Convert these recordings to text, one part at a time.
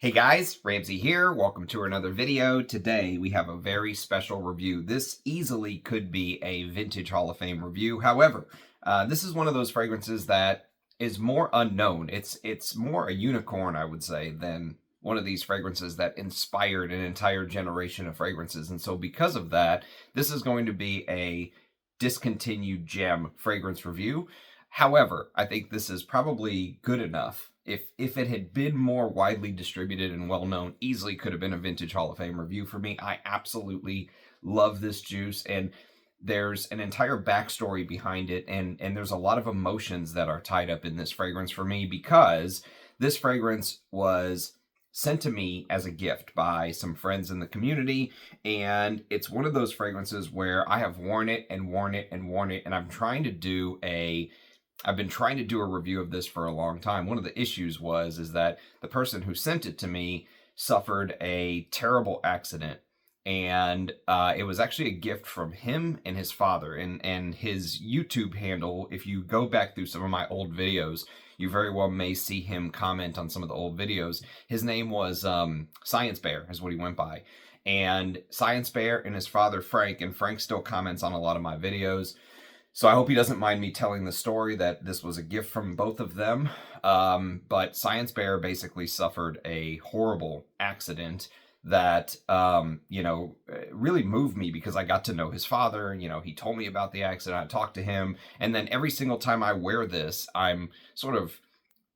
Hey guys, Ramsey here. Welcome to another video. Today we have a very special review. This easily could be a Vintage Hall of Fame review. However, this is one of those fragrances that is more unknown. It's more a unicorn, I would say, than one of these fragrances that inspired an entire generation of fragrances. And so because of that, this is going to be a discontinued gem fragrance review. However, I think this is probably good enough. If it had been more widely distributed and well-known, easily could have been a Vintage Hall of Fame review for me. I absolutely love this juice, and there's an entire backstory behind it, and there's a lot of emotions that are tied up in this fragrance for me, because this fragrance was sent to me as a gift by some friends in the community, and it's one of those fragrances where I have worn it and worn it and worn it, and I've been trying to do a review of this for a long time. One of the issues is that the person who sent it to me suffered a terrible accident, and it was actually a gift from him and his father, and his YouTube handle. If you go back through some of my old videos, you very well may see him comment on some of the old videos. His name was Sciencebear, is what he went by, and Sciencebear and his father Frank, and Frank still comments on a lot of my videos. So I hope he doesn't mind me telling the story that this was a gift from both of them. But Sciencebear basically suffered a horrible accident that, really moved me, because I got to know his father. He told me about the accident. I talked to him. And then every single time I wear this, I'm sort of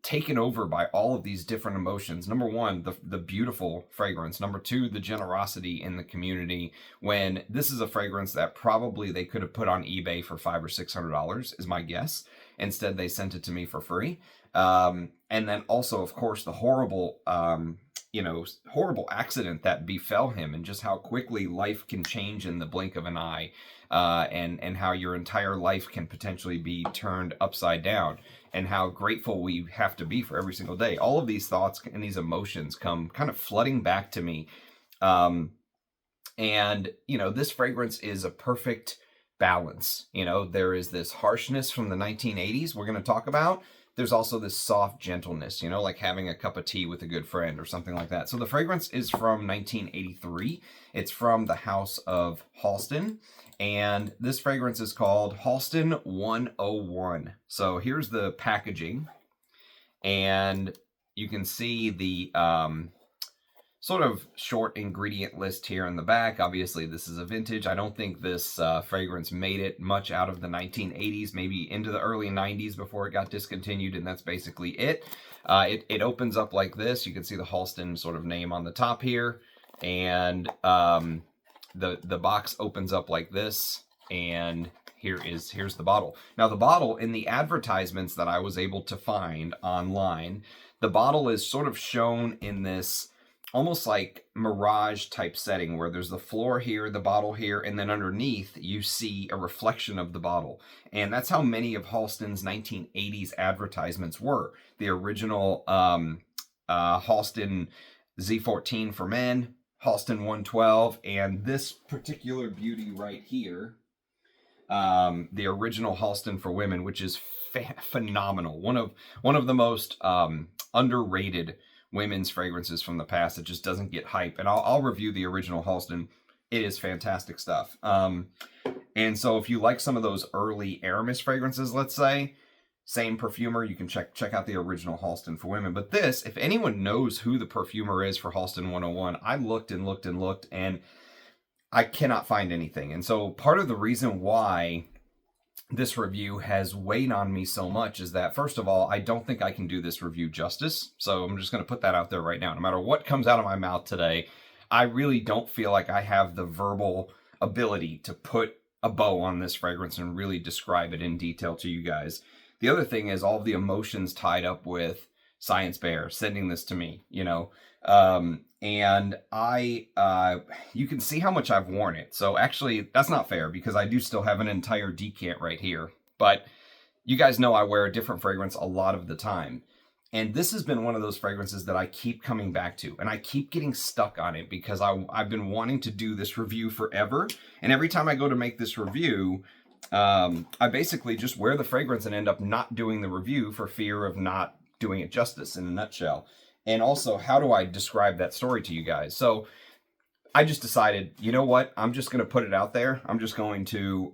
taken over by all of these different emotions. Number one, the beautiful fragrance. Number two, the generosity in the community, when this is a fragrance that probably they could have put on eBay for $500 or $600 is my guess. Instead, they sent it to me for free. And then also, of course, the horrible accident that befell him, and just how quickly life can change in the blink of an eye, and how your entire life can potentially be turned upside down, and how grateful we have to be for every single day. All of these thoughts and these emotions come kind of flooding back to me. This fragrance is a perfect balance. There is this harshness from the 1980s we're going to talk about. There's also this soft gentleness, like having a cup of tea with a good friend or something like that. So the fragrance is from 1983. It's from the house of Halston. And this fragrance is called Halston 101. So here's the packaging. And you can see the sort of short ingredient list here in the back. Obviously, this is a vintage. I don't think this fragrance made it much out of the 1980s, maybe into the early 90s before it got discontinued, and that's basically it. It opens up like this. You can see the Halston sort of name on the top here, and the box opens up like this, and here's the bottle. Now, the bottle, in the advertisements that I was able to find online, the bottle is sort of shown in this almost like mirage type setting, where there's the floor here, the bottle here, and then underneath you see a reflection of the bottle. And that's how many of Halston's 1980s advertisements were. The original Halston Z14 for men, Halston 112, and this particular beauty right here, the original Halston for women, which is phenomenal. One of the most underrated women's fragrances from the past that just doesn't get hype. And I'll review the original Halston. It is fantastic stuff. And so if you like some of those early Aramis fragrances, let's say, same perfumer, you can check out the original Halston for women. But this, if anyone knows who the perfumer is for Halston 101, I looked and looked and looked, and I cannot find anything. And so part of the reason why this review has weighed on me so much is that, first of all, I don't think I can do this review justice. So I'm just going to put that out there right now. No matter what comes out of my mouth today, I really don't feel like I have the verbal ability to put a bow on this fragrance and really describe it in detail to you guys. The other thing is all the emotions tied up with Sciencebear sending this to me, and you can see how much I've worn it. So actually, that's not fair, because I do still have an entire decant right here. But you guys know I wear a different fragrance a lot of the time. And this has been one of those fragrances that I keep coming back to, and I keep getting stuck on it, because I've been wanting to do this review forever. And every time I go to make this review, I basically just wear the fragrance and end up not doing the review for fear of not doing it justice, in a nutshell. And also, how do I describe that story to you guys? So I just decided, you know what? I'm just going to put it out there. I'm just going to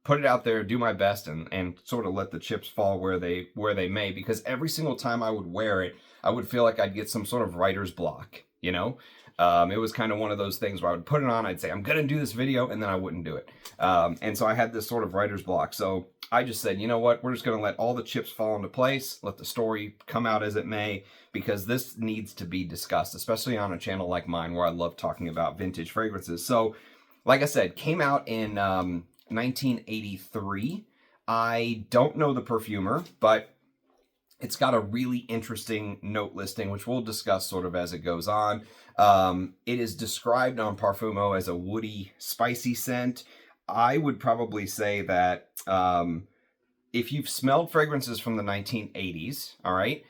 put it out there, do my best, and sort of let the chips fall where they may. Because every single time I would wear it, I would feel like I'd get some sort of writer's block. You know, it was kind of one of those things where I would put it on. I'd say I'm going to do this video, and then I wouldn't do it. And so I had this sort of writer's block. So I just said, you know what? We're just going to let all the chips fall into place. Let the story come out as it may, because this needs to be discussed, especially on a channel like mine where I love talking about vintage fragrances. So, like I said, came out in 1983. I don't know the perfumer, but it's got a really interesting note listing, which we'll discuss sort of as it goes on. It is described on Parfumo as a woody, spicy scent. I would probably say that if you've smelled fragrances from the 1980s, all right,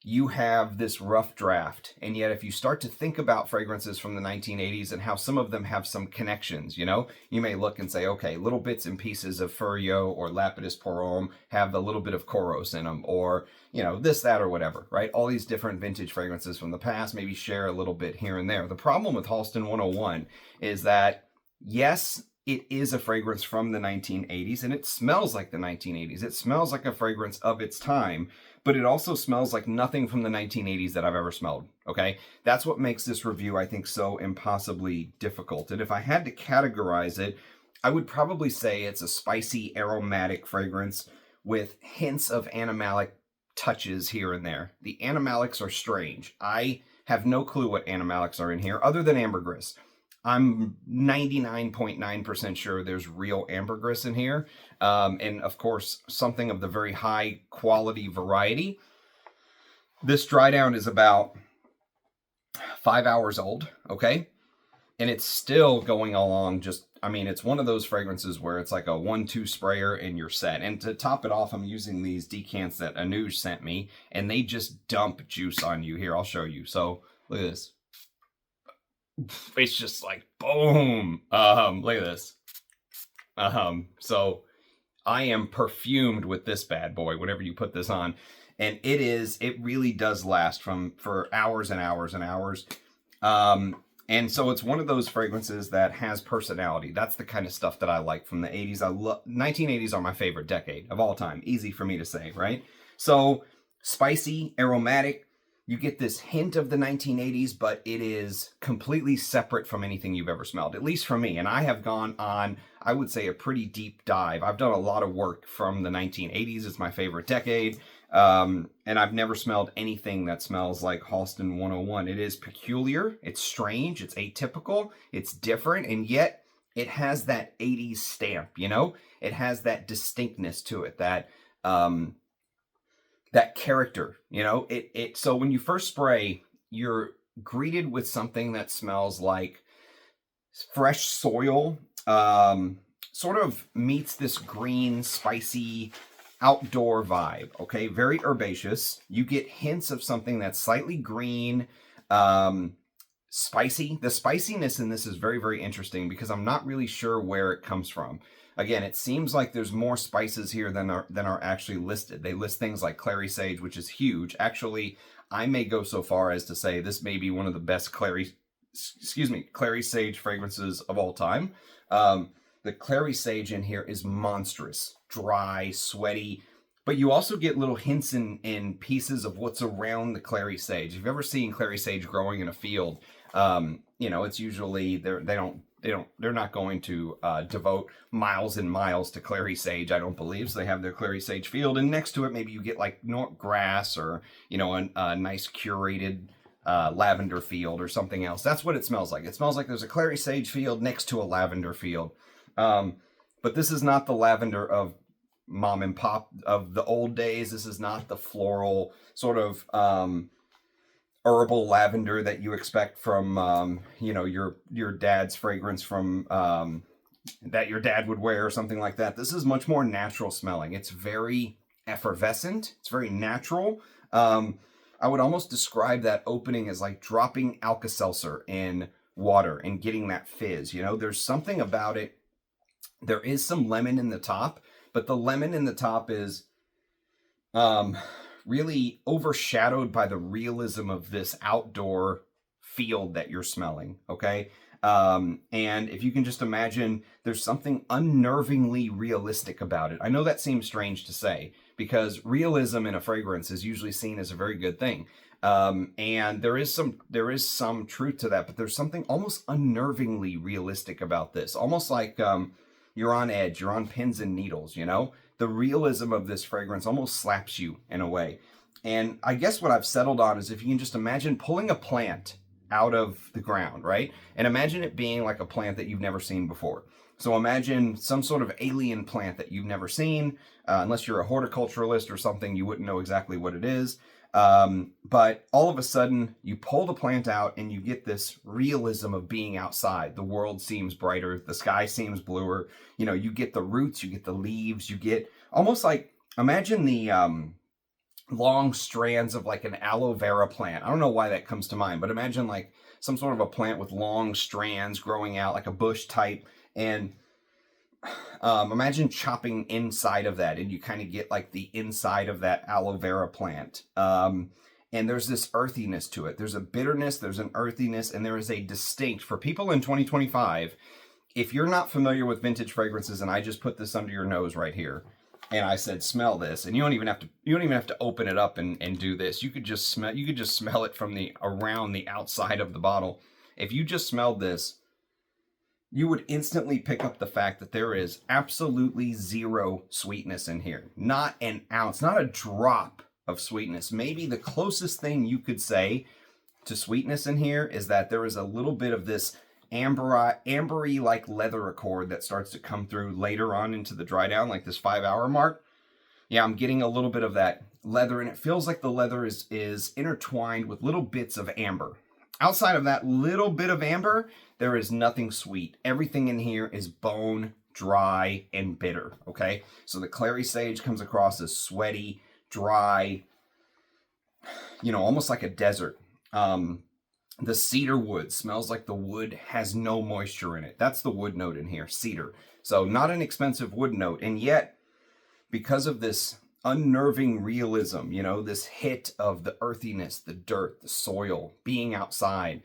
you have this rough draft. And yet if you start to think about fragrances from the 1980s and how some of them have some connections, you know, you may look and say, okay, little bits and pieces of Furio or Lapidus pour Homme have a little bit of Koros in them, or, you know, this, that, or whatever, right? All these different vintage fragrances from the past maybe share a little bit here and there. The problem with Halston 101 is that, yes, it is a fragrance from the 1980s, and it smells like the 1980s. It smells like a fragrance of its time, but it also smells like nothing from the 1980s that I've ever smelled, okay? That's what makes this review, I think, so impossibly difficult. And if I had to categorize it, I would probably say it's a spicy, aromatic fragrance with hints of animalic touches here and there. The animalics are strange. I have no clue what animalics are in here, other than ambergris. I'm 99.9% sure there's real ambergris in here. And of course, something of the very high quality variety. This dry down is about 5 hours old, okay? And it's still going along just, I mean, it's one of those fragrances where it's like a 1-2 sprayer and you're set. And to top it off, I'm using these decants that Anuj sent me, and they just dump juice on you. Here, I'll show you. So look at this. It's just like boom. Look at this. So I am perfumed with this bad boy whenever you put this on, and it really does last for hours and hours and hours. And so it's one of those fragrances that has personality. That's the kind of stuff that I like from the 80s. 1980s are my favorite decade of all time. Easy for me to say, right? So spicy, aromatic. You get this hint of the 1980s, but it is completely separate from anything you've ever smelled, at least for me. And I have gone on, I would say, a pretty deep dive. I've done a lot of work from the 1980s. It's my favorite decade. And I've never smelled anything that smells like Halston 101. It is peculiar. It's strange. It's atypical. It's different. And yet it has that 80s stamp, you know? It has that distinctness to it, that character, you know? So when you first spray, you're greeted with something that smells like fresh soil, sort of meets this green, spicy, outdoor vibe, okay? Very herbaceous. You get hints of something that's slightly green, spicy. The spiciness in this is very, very interesting because I'm not really sure where it comes from. Again, it seems like there's more spices here than are actually listed. They list things like clary sage, which is huge. Actually, I may go so far as to say this may be one of the best clary sage fragrances of all time. The clary sage in here is monstrous, dry, sweaty, but you also get little hints in pieces of what's around the clary sage. If you've ever seen clary sage growing in a field, you know, it's usually they're not going to devote miles and miles to clary sage, I don't believe. So they have their clary sage field, and next to it, maybe you get like grass or, you know, a nice curated lavender field or something else. That's what it smells like. It smells like there's a clary sage field next to a lavender field. But this is not the lavender of mom and pop of the old days. This is not the floral sort of herbal lavender that you expect from, you know, your dad's fragrance from that your dad would wear or something like that. This is much more natural smelling. It's very effervescent. It's very natural. I would almost describe that opening as like dropping Alka-Seltzer in water and getting that fizz. You know, there's something about it. There is some lemon in the top, but the lemon in the top is really overshadowed by the realism of this outdoor field that you're smelling, okay? And if you can just imagine, there's something unnervingly realistic about it. I know that seems strange to say, because realism in a fragrance is usually seen as a very good thing. And there is some truth to that, but there's something almost unnervingly realistic about this. Almost like you're on edge, you're on pins and needles, you know? The realism of this fragrance almost slaps you in a way. And I guess what I've settled on is if you can just imagine pulling a plant out of the ground, right? And imagine it being like a plant that you've never seen before. So imagine some sort of alien plant that you've never seen, unless you're a horticulturalist or something, you wouldn't know exactly what it is. But all of a sudden you pull the plant out and you get this realism of being outside. The world seems brighter. The sky seems bluer. You know, you get the roots, you get the leaves, you get almost like, imagine the, long strands of like an aloe vera plant. I don't know why that comes to mind, but imagine like some sort of a plant with long strands growing out like a bush type. And imagine chopping inside of that and you kind of get like the inside of that aloe vera plant. And there's this earthiness to it. There's a bitterness, there's an earthiness, and there is a distinct, for people in 2025, if you're not familiar with vintage fragrances, and I just put this under your nose right here, and I said, smell this, and you don't even have to open it up and do this. You could just smell it from around the outside of the bottle. If you just smelled this, you would instantly pick up the fact that there is absolutely zero sweetness in here. Not an ounce, not a drop of sweetness. Maybe the closest thing you could say to sweetness in here is that there is a little bit of this ambery like leather accord that starts to come through later on into the dry down, like this 5-hour mark. Yeah, I'm getting a little bit of that leather, and it feels like the leather is intertwined with little bits of amber. Outside of that little bit of amber, there is nothing sweet. Everything in here is bone, dry, and bitter, okay? So the clary sage comes across as sweaty, dry, you know, almost like a desert. The cedar wood smells like the wood has no moisture in it. That's the wood note in here, cedar. So not an expensive wood note. And yet, because of this unnerving realism, you know, this hit of the earthiness, the dirt, the soil, being outside,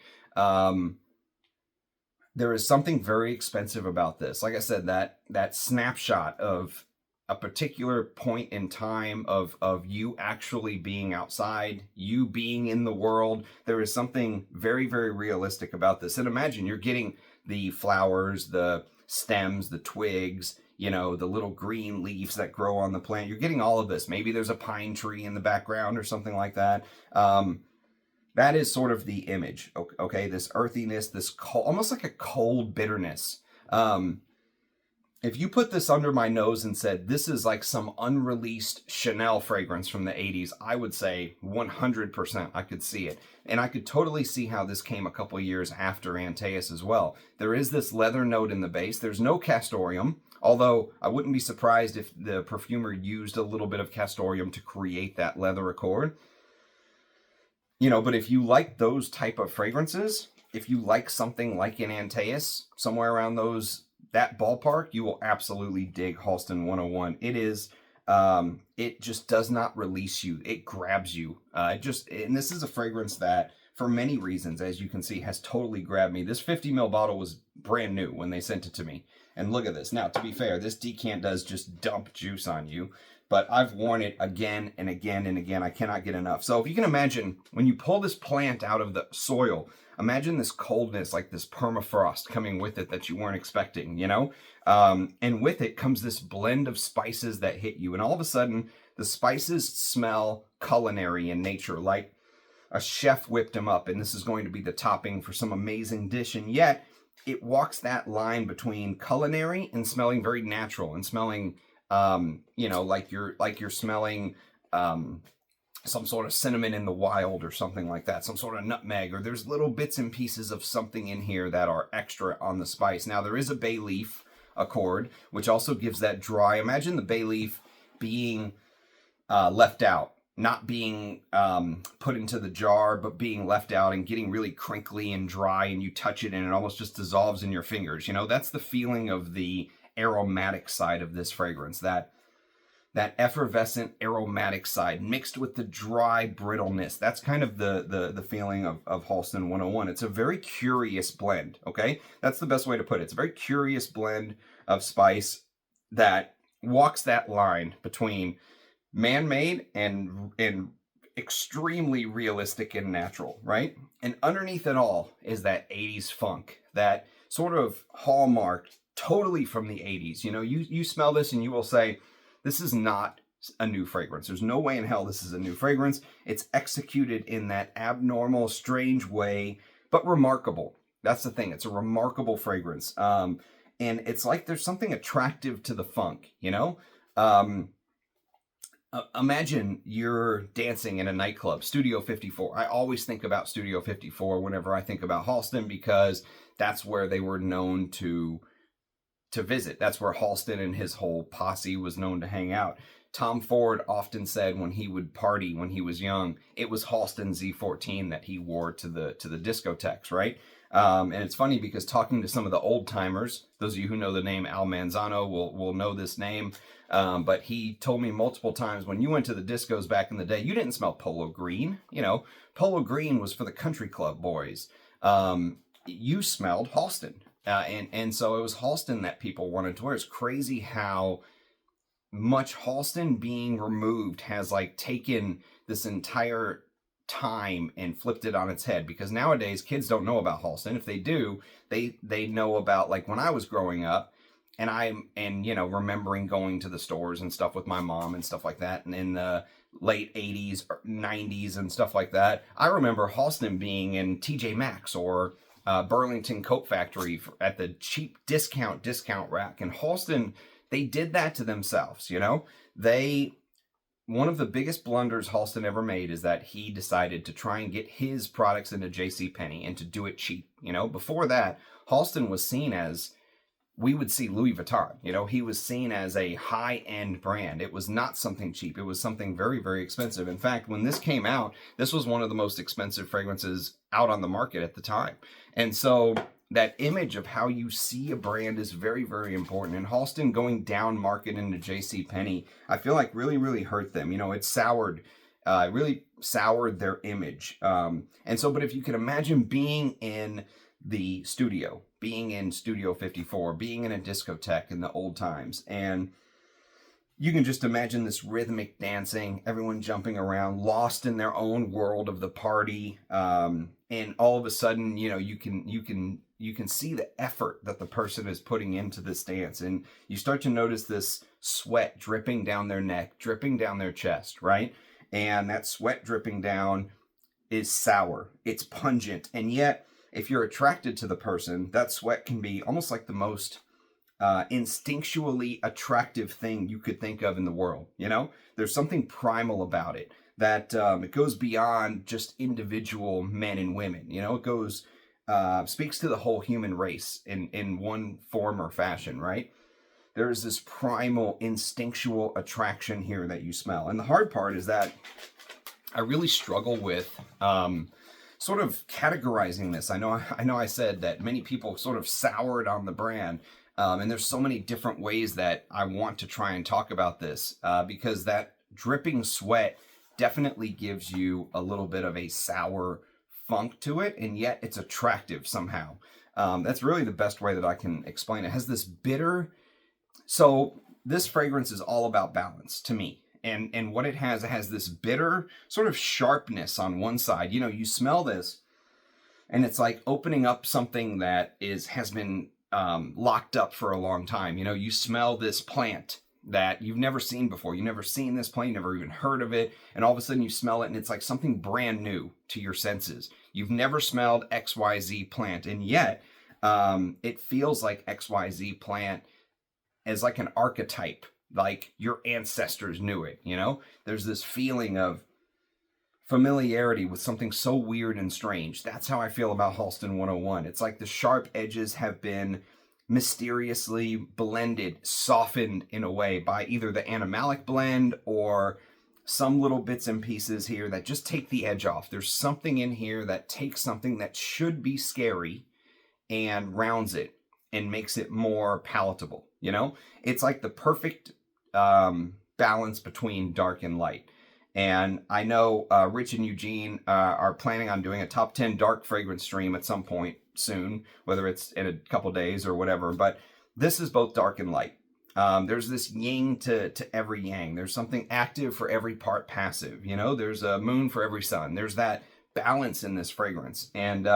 there is something very expensive about this. Like I said, that snapshot of a particular point in time of you actually being outside, you being in the world. There is something very, very realistic about this. And imagine you're getting the flowers, the stems, the twigs, you know, the little green leaves that grow on the plant. You're getting all of this. Maybe there's a pine tree in the background or something like that. That is sort of the image, okay? This earthiness, this cold, almost like a cold bitterness. If you put this under my nose and said, this is like some unreleased Chanel fragrance from the 80s, I would say 100% I could see it. And I could totally see how this came a couple years after Antaeus as well. There is this leather note in the base. There's no castoreum, although I wouldn't be surprised if the perfumer used a little bit of castoreum to create that leather accord. You know, but if you like those type of fragrances, if you like something like an Antaeus, somewhere around that ballpark, you will absolutely dig Halston 101. It is, it just does not release you. It grabs you. And this is a fragrance that, for many reasons, as you can see, has totally grabbed me. This 50 ml bottle was brand new when they sent it to me. And look at this. Now, to be fair, this decant does just dump juice on you, but I've worn it again and again and again. I cannot get enough. So if you can imagine, when you pull this plant out of the soil, imagine this coldness, like this permafrost coming with it that you weren't expecting, you know? And with it comes this blend of spices that hit you. And all of a sudden, the spices smell culinary in nature, like a chef whipped them up, and this is going to be the topping for some amazing dish. And yet, it walks that line between culinary and smelling very natural, and smelling, you know, like you're smelling some sort of cinnamon in the wild or something like that, some sort of nutmeg, or there's little bits and pieces of something in here that are extra on the spice. Now, there is a bay leaf accord, which also gives that dry. Imagine the bay leaf being left out, not being put into the jar, but being left out and getting really crinkly and dry, and you touch it and it almost just dissolves in your fingers. You know, that's the feeling of the aromatic side of this fragrance, that that effervescent aromatic side mixed with the dry brittleness. That's kind of the feeling of Halston 101. It's a very curious blend, okay? That's the best way to put it. It's a very curious blend of spice that walks that line between man-made and extremely realistic and natural, right? And underneath it all is that 80s funk, that sort of hallmark totally from the 80s. You know, you smell this and you will say, this is not a new fragrance. There's no way in hell this is a new fragrance. It's executed in that abnormal, strange way, but remarkable. That's the thing. It's a remarkable fragrance. And it's like there's something attractive to the funk, you know? Imagine you're dancing in a nightclub, Studio 54. I always think about Studio 54 whenever I think about Halston, because that's where they were known to visit. That's where Halston and his whole posse was known to hang out. Tom Ford often said when he would party when he was young, it was Halston Z14 that he wore to the discotheques, right? And it's funny because talking to some of the old timers, those of you who know the name Al Manzano will know this name. But he told me multiple times, when you went to the discos back in the day, you didn't smell Polo Green. You know, Polo Green was for the country club boys. You smelled Halston. And so it was Halston that people wanted to wear. It's crazy how much Halston being removed has like taken this entire time and flipped it on its head, because nowadays kids don't know about Halston. If they do, they know about, like, when I was growing up and you know, remembering going to the stores and stuff with my mom and stuff like that, and in the late 80s or 90s and stuff like that, I remember Halston being in TJ Maxx or Burlington Coat Factory at the cheap discount rack. And Halston, they did that to themselves, you know? One of the biggest blunders Halston ever made is that he decided to try and get his products into JCPenney and to do it cheap. You know, before that, Halston was seen as, we would see Louis Vuitton, you know, he was seen as a high-end brand. It was not something cheap. It was something very, very expensive. In fact, when this came out, this was one of the most expensive fragrances out on the market at the time. And so that image of how you see a brand is very, very important. And Halston going down market into JCPenney, I feel like really, really hurt them. You know, it really soured their image. And so, but if you can imagine being in the studio, being in Studio 54, being in a discotheque in the old times, and you can just imagine this rhythmic dancing, everyone jumping around, lost in their own world of the party. And all of a sudden, you know, you can see the effort that the person is putting into this dance. And you start to notice this sweat dripping down their neck, dripping down their chest, right? And that sweat dripping down is sour, it's pungent. And yet, if you're attracted to the person, that sweat can be almost like the most instinctually attractive thing you could think of in the world. You know, there's something primal about it that it goes beyond just individual men and women. You know, it goes speaks to the whole human race in one form or fashion, right? There's this primal instinctual attraction here that you smell. And the hard part is that I really struggle with sort of categorizing this. I know I said that many people sort of soured on the brand. And there's so many different ways that I want to try and talk about this, because that dripping sweat definitely gives you a little bit of a sour funk to it, and yet it's attractive somehow. That's really the best way that I can explain it. It has this bitter... So this fragrance is all about balance to me. And what it has this bitter sort of sharpness on one side. You know, you smell this, and it's like opening up something that has been locked up for a long time. You know, you smell this plant that you've never seen before. You've never seen this plant, you never even heard of it, and all of a sudden you smell it, and it's like something brand new to your senses. You've never smelled XYZ plant, and yet it feels like XYZ plant as like an archetype, like your ancestors knew it, you know? There's this feeling of familiarity with something so weird and strange. That's how I feel about Halston 101. It's like the sharp edges have been mysteriously blended, softened in a way by either the animalic blend or some little bits and pieces here that just take the edge off. There's something in here that takes something that should be scary and rounds it and makes it more palatable, you know? It's like the perfect balance between dark and light. And I know Rich and Eugene are planning on doing a top 10 dark fragrance stream at some point soon, whether it's in a couple days or whatever. But this is both dark and light. There's this yin to every yang. There's something active for every part passive. You know, there's a moon for every sun. There's that balance in this fragrance. And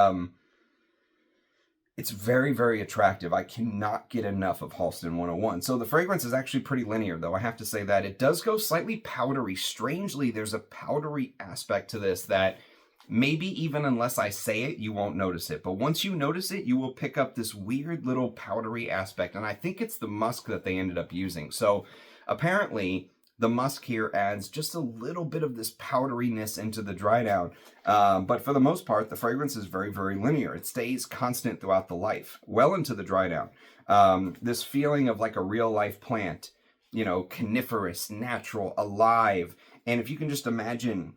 it's very, very attractive. I cannot get enough of Halston 101. So the fragrance is actually pretty linear, though. I have to say that. It does go slightly powdery. Strangely, there's a powdery aspect to this that maybe even unless I say it, you won't notice it. But once you notice it, you will pick up this weird little powdery aspect. And I think it's the musk that they ended up using. So apparently the musk here adds just a little bit of this powderiness into the dry down. But for the most part, the fragrance is very, very linear. It stays constant throughout the life, well into the dry down. This feeling of like a real life plant, you know, coniferous, natural, alive. And if you can just imagine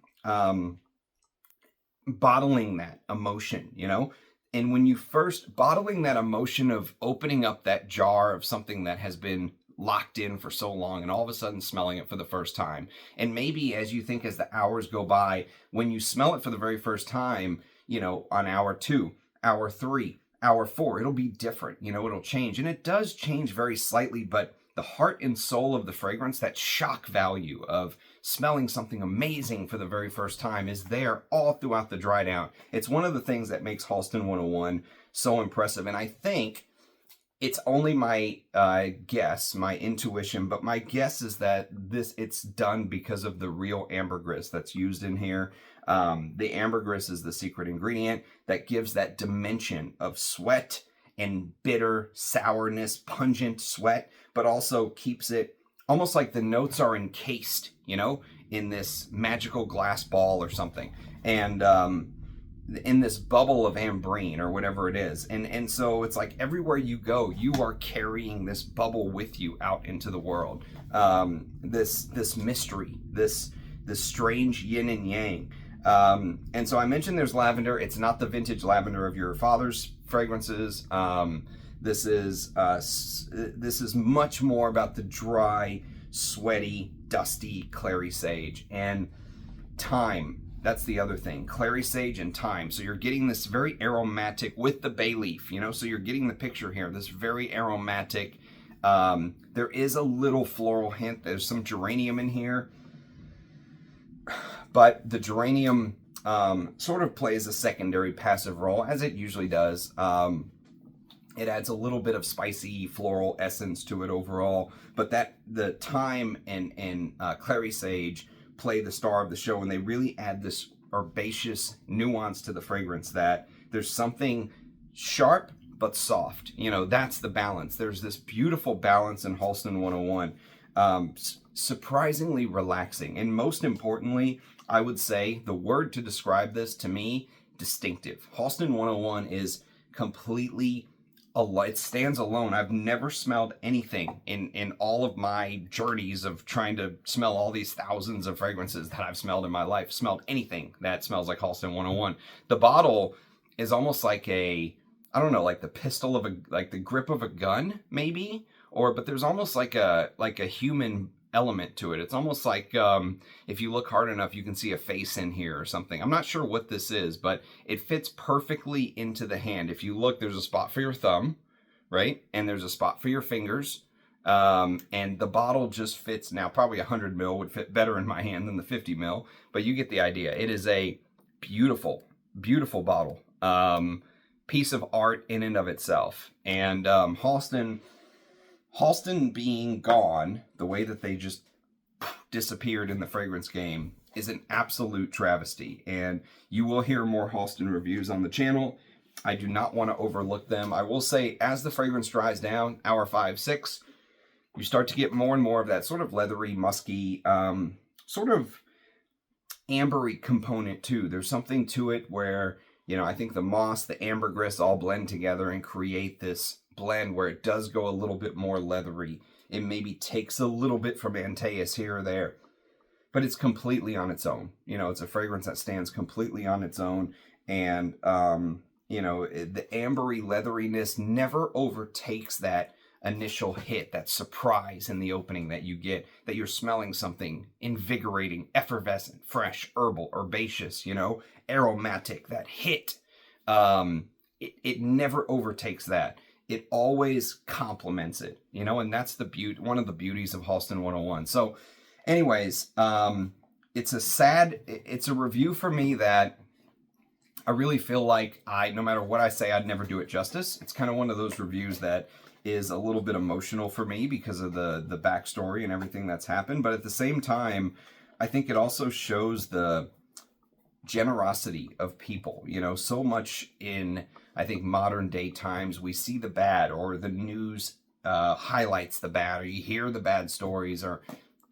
bottling that emotion, you know, and when you first bottling that emotion of opening up that jar of something that has been locked in for so long and all of a sudden smelling it for the first time. And maybe as you think as the hours go by, when you smell it for the very first time, you know, on hour 2, hour 3, hour 4, it'll be different, you know, it'll change. And it does change very slightly, but the heart and soul of the fragrance, that shock value of smelling something amazing for the very first time is there all throughout the dry down. It's one of the things that makes Halston 101 so impressive. And I think it's only my guess, my intuition, but my guess is that it's done because of the real ambergris that's used in here. The ambergris is the secret ingredient that gives that dimension of sweat and bitter sourness, pungent sweat, but also keeps it almost like the notes are encased, you know, in this magical glass ball or something. And in this bubble of ambrine or whatever it is. And so it's like everywhere you go, you are carrying this bubble with you out into the world. This mystery, this strange yin and yang. And so I mentioned there's lavender. It's not the vintage lavender of your father's fragrances. This is much more about the dry, sweaty, dusty clary sage and thyme. That's the other thing, clary sage and thyme. So you're getting this very aromatic with the bay leaf, you know, so you're getting the picture here, this very aromatic. There is a little floral hint. There's some geranium in here, but the geranium sort of plays a secondary passive role, as it usually does. It adds a little bit of spicy floral essence to it overall, but the thyme and clary sage play the star of the show, and they really add this herbaceous nuance to the fragrance that there's something sharp but soft. You know, that's the balance. There's this beautiful balance in Halston 101. Surprisingly relaxing, and most importantly, I would say the word to describe this to me, distinctive. Halston 101 is completely it stands alone. I've never smelled anything in all of my journeys of trying to smell all these thousands of fragrances that I've smelled in my life, smelled anything that smells like Halston 101. The bottle is almost like I don't know, like the pistol of like the grip of a gun, maybe, but there's almost like a human element to it. It's almost like if you look hard enough, you can see a face in here or something. I'm not sure what this is, but it fits perfectly into the hand. If you look, there's a spot for your thumb, right? And there's a spot for your fingers. And the bottle just fits. Now, probably 100 ml would fit better in my hand than the 50 ml, but you get the idea. It is a beautiful, beautiful bottle. Piece of art in and of itself. And Halston being gone, the way that they just disappeared in the fragrance game, is an absolute travesty. And you will hear more Halston reviews on the channel. I do not want to overlook them. I will say, as the fragrance dries down, hour 5, 6, you start to get more and more of that sort of leathery, musky, sort of ambery component too. There's something to it where, you know, I think the moss, the ambergris all blend together and create this blend where it does go a little bit more leathery. It maybe takes a little bit from Antaeus here or there, but it's completely on its own. You know, it's a fragrance that stands completely on its own. And, you know, the ambery leatheriness never overtakes that initial hit, that surprise in the opening that you get, that you're smelling something invigorating, effervescent, fresh, herbal, herbaceous, you know, aromatic, that hit. It never overtakes that. It always complements it, you know, and that's the beauty, one of the beauties of Halston 101. So anyways, it's a review for me that I really feel like no matter what I say, I'd never do it justice. It's kind of one of those reviews that is a little bit emotional for me because of the backstory and everything that's happened. But at the same time, I think it also shows the generosity of people. You know, so much in, I think, modern day times, we see the bad, or the news highlights the bad, or you hear the bad stories,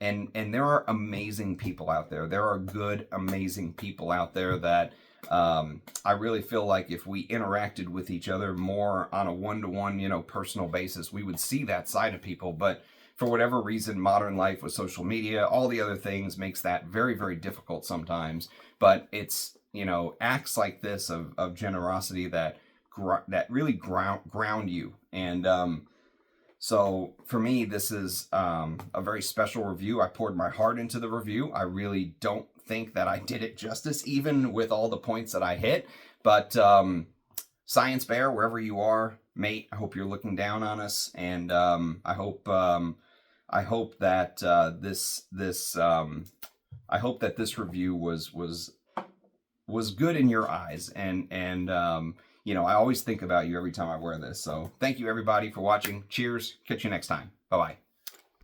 and there are amazing people out there. There are good, amazing people out there that I really feel like if we interacted with each other more on a one-to-one, you know, personal basis, we would see that side of people. But for whatever reason, modern life with social media, all the other things, makes that very, very difficult sometimes. But it's, you know, acts like this of generosity that really ground you. And so for me, this is a very special review. I poured my heart into the review. I really don't think that I did it justice, even with all the points that I hit. But Sciencebear, wherever you are, mate, I hope you're looking down on us, and I hope that this review was good in your eyes, and you know, I always think about you every time I wear this. So thank you everybody for watching. Cheers. Catch you next time. Bye bye.